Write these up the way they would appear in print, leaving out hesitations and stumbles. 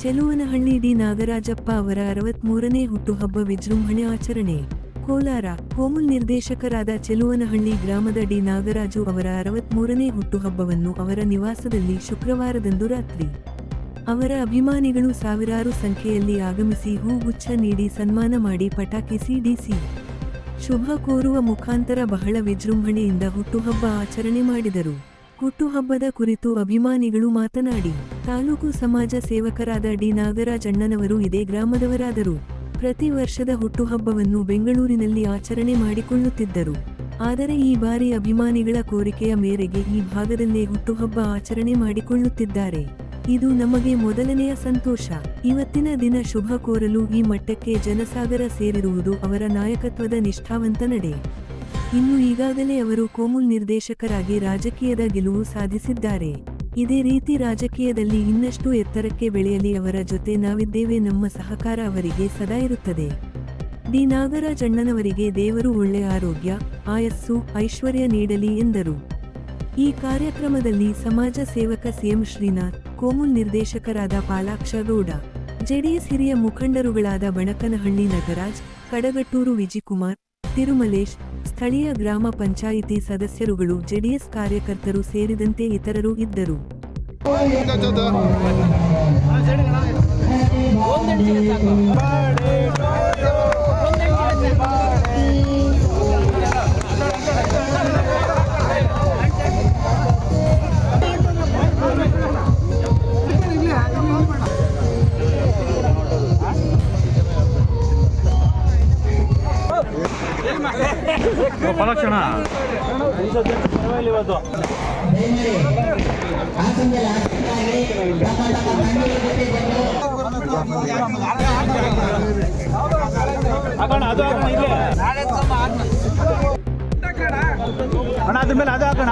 Cheluvanahalli D Nagarajappa ಅವರ 63ನೇ ಹುಟ್ಟುಹಬ್ಬ ವಿಜೃಂಭಣೆ ಆಚರಣೆ. ಕೋಲಾರ. ಕೋಮುಲ್ ನಿರ್ದೇಶಕರಾದ ಚೆಲುವನಹಳ್ಳಿ ಗ್ರಾಮದ ಡಿ ನಾಗರಾಜು ಅವರ 63ನೇ ಹುಟ್ಟುಹಬ್ಬವನ್ನು ಅವರ ನಿವಾಸದಲ್ಲಿ ಶುಕ್ರವಾರದಂದು ರಾತ್ರಿ ಅವರ ಅಭಿಮಾನಿಗಳು ಸಾವಿರಾರು ಸಂಖ್ಯೆಯಲ್ಲಿ ಆಗಮಿಸಿ ಹೂಗುಚ್ಛ ನೀಡಿ ಸನ್ಮಾನ ಮಾಡಿ ಪಟಾಕಿ ಸಿಡಿಸಿ ಶುಭ ಕೋರುವ ಮುಖಾಂತರ ಬಹಳ ವಿಜೃಂಭಣೆಯಿಂದ ಹುಟ್ಟುಹಬ್ಬ ಆಚರಣೆ ಮಾಡಿದರು. ಹುಟ್ಟುಹಬ್ಬದ ಕುರಿತು ಅಭಿಮಾನಿಗಳು ಮಾತನಾಡಿ, ತಾಲೂಕು ಸಮಾಜ ಸೇವಕರಾದ ಡಿ ನಾಗರಾಜ್ ಅಣ್ಣನವರು ಇದೇ ಗ್ರಾಮದವರಾದರು. ಪ್ರತಿ ವರ್ಷದ ಹುಟ್ಟುಹಬ್ಬವನ್ನು ಬೆಂಗಳೂರಿನಲ್ಲಿ ಆಚರಣೆ ಮಾಡಿಕೊಳ್ಳುತ್ತಿದ್ದರು. ಆದರೆ ಈ ಬಾರಿ ಅಭಿಮಾನಿಗಳ ಕೋರಿಕೆಯ ಮೇರೆಗೆ ಈ ಭಾಗದಲ್ಲೇ ಹುಟ್ಟುಹಬ್ಬ ಆಚರಣೆ ಮಾಡಿಕೊಳ್ಳುತ್ತಿದ್ದಾರೆ. ಇದು ನಮಗೆ ಮೊದಲನೆಯ ಸಂತೋಷ. ಇವತ್ತಿನ ದಿನ ಶುಭ ಕೋರಲು ಈ ಮಟ್ಟಕ್ಕೆ ಜನಸಾಗರ ಸೇರಿರುವುದು ಅವರ ನಾಯಕತ್ವದ ನಿಷ್ಠಾವಂತ ನಡೆ. ಇನ್ನು ಈಗಾಗಲೇ ಅವರು ಕೋಮುಲ್ ನಿರ್ದೇಶಕರಾಗಿ ರಾಜಕೀಯದ ಗೆಲುವು ಸಾಧಿಸಿದ್ದಾರೆ. ಇದೇ ರೀತಿ ರಾಜಕೀಯದಲ್ಲಿ ಇನ್ನಷ್ಟು ಎತ್ತರಕ್ಕೆ ಬೆಳೆಯಲಿ. ಅವರ ಜೊತೆ ನಾವಿದ್ದೇವೆ. ನಮ್ಮ ಸಹಕಾರ ಅವರಿಗೆ ಸದಾ ಇರುತ್ತದೆ. ಡಿ ನಾಗರಾಜ್ ಅಣ್ಣನವರಿಗೆ ದೇವರು ಒಳ್ಳೆಯ ಆರೋಗ್ಯ, ಆಯಸ್ಸು, ಐಶ್ವರ್ಯ ನೀಡಲಿ ಎಂದರು. ಈ ಕಾರ್ಯಕ್ರಮದಲ್ಲಿ ಸಮಾಜ ಸೇವಕ ಸಿಎಂ ಶ್ರೀನಾಥ್, ಕೋಮುಲ್ ನಿರ್ದೇಶಕರಾದ ಪಾಲಾಕ್ಷ ಗೌಡ, ಜೆಡಿಎಸ್ ಹಿರಿಯ ಮುಖಂಡರುಗಳಾದ ಬಣಕನಹಳ್ಳಿ ನಟರಾಜ್, ಕಡಗಟ್ಟೂರು ವಿಜಿಕುಮಾರ್, ತಿರುಮಲೇಶ್, ಸ್ಥಳೀಯ ಗ್ರಾಮ ಪಂಚಾಯಿತಿ ಸದಸ್ಯರುಗಳು, ಜೆಡಿಎಸ್ ಕಾರ್ಯಕರ್ತರು ಸೇರಿದಂತೆ ಇತರರು ಇದ್ದರು. ಪಲಕ್ಷಣ ಅಣ್ಣ ಅದ್ರ ಮೇಲೆ ಅದು ಹಾಕೋಣ.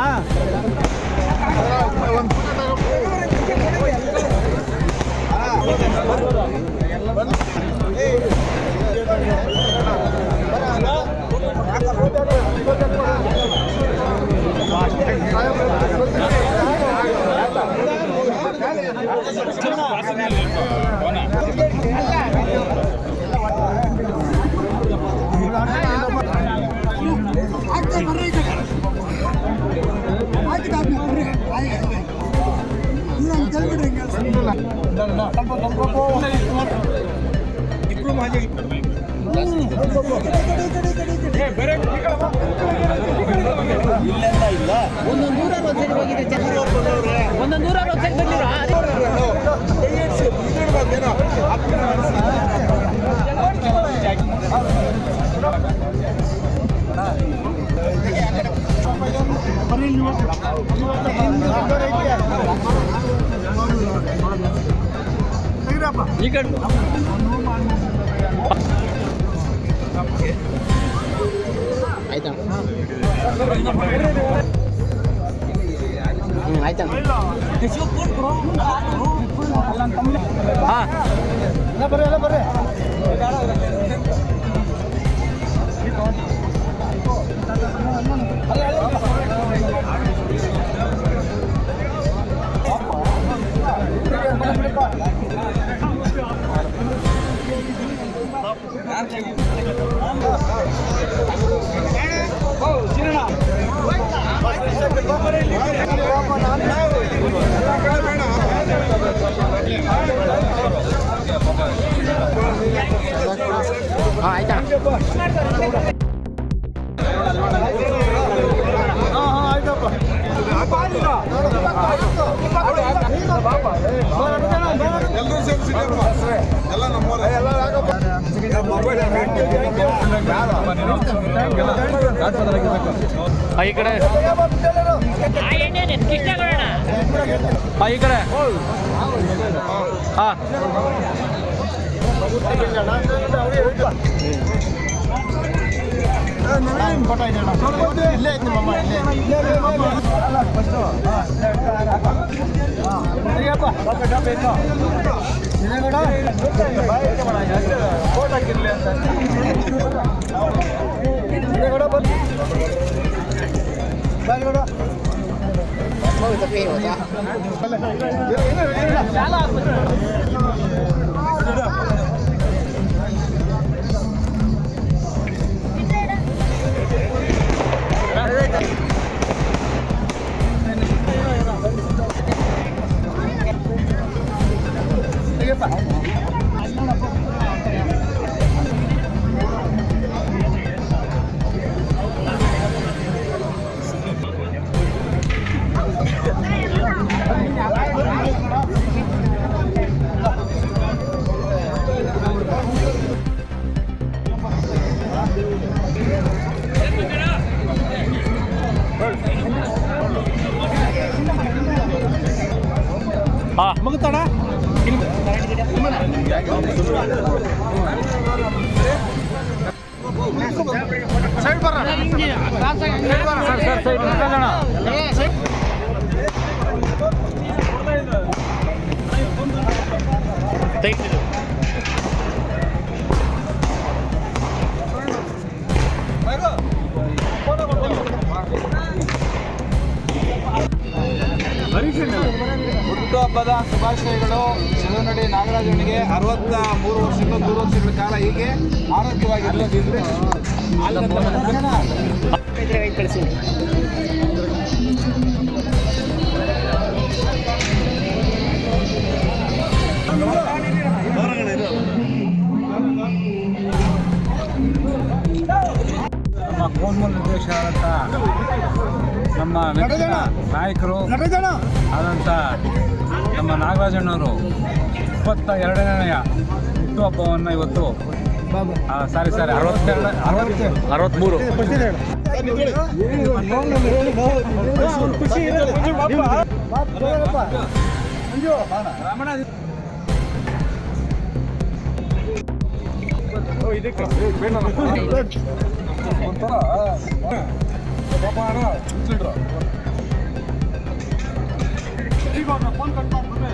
ಈ ಕಡೆ ಈ ಕಡೆ Tapi ಹಾಂ ಮುಗಿತೋಣ ಸೈಡ್ ಬರ್ರ ಸರ್ ಸೈಡ್ ಮುಗಿತೋಣ ತೆಗಿತಿದ್ದು ಹುಟ್ಟುಹಬ್ಬದ ಶುಭಾಶಯಗಳು. ಶಿವನಡಿ ನಾಗರಾಜನಿಗೆ 63 ವರ್ಷದಿಂದ 100 ವರ್ಷಗಳ ಕಾಲ ಹೀಗೆ ಆರೋಗ್ಯವಾಗಿರಲಿ. ನಮ್ಮ ಕೋನ್ಮೂಲ ನಿರ್ದೇಶಕರಾದಂಥ ನಮ್ಮ ನೆಚ್ಚಿನ ನಾಯಕರು ಆದಂಥ ನಮ್ಮ ನಾಗರಾಜಣ್ಣವರು 22ನೇ ಹುಟ್ಟುಹಬ್ಬವನ್ನು ಇವತ್ತು ಸಾರಿ 63 ಈಗ ಫೋನ್ ಕಟ್ ಮಾಡ್ಬಿಡ್ರಿ.